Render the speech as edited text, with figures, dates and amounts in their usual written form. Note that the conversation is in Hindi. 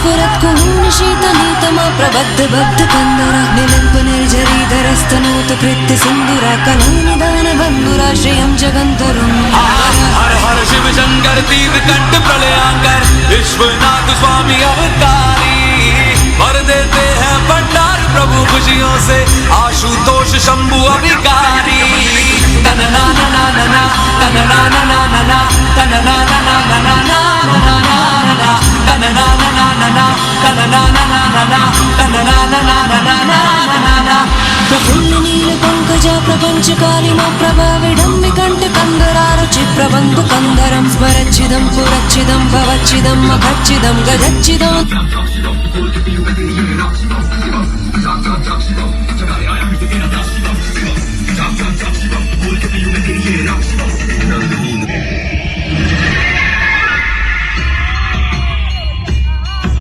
स्फुरत् कुहूनिशीतनीतमा प्रबद्ध बद्ध कंदरा निलंब निर्जरीधरस्तनोत कृत्य सिंधुरा कलानिदान बंधुराश्रयं जगंतरुं हर हर शिव शंकर तीर्थ कंठ प्रलयांकर विश्वनाथ स्वामी अवतारी भर देते हैं भंडार प्रभु खुशियों से आशुतोष शंभु अभिकारी तन ना ना ना ना ना तन ना ना ना ना ना तन ना ना ना ना ना ना तन ना ना ना ना ना तन ना ना ना ना ना तन ना ना ना ना ना ना ना प्रफुल्ल नील पंकजा प्रपंच कालिमा प्रभा विडम्बि कंठ कंदरारुचि प्रबंध कंदरं स्मरच्छिदं पुरच्छिदं भवच्छिदं मखच्छिदं गजच्छिदं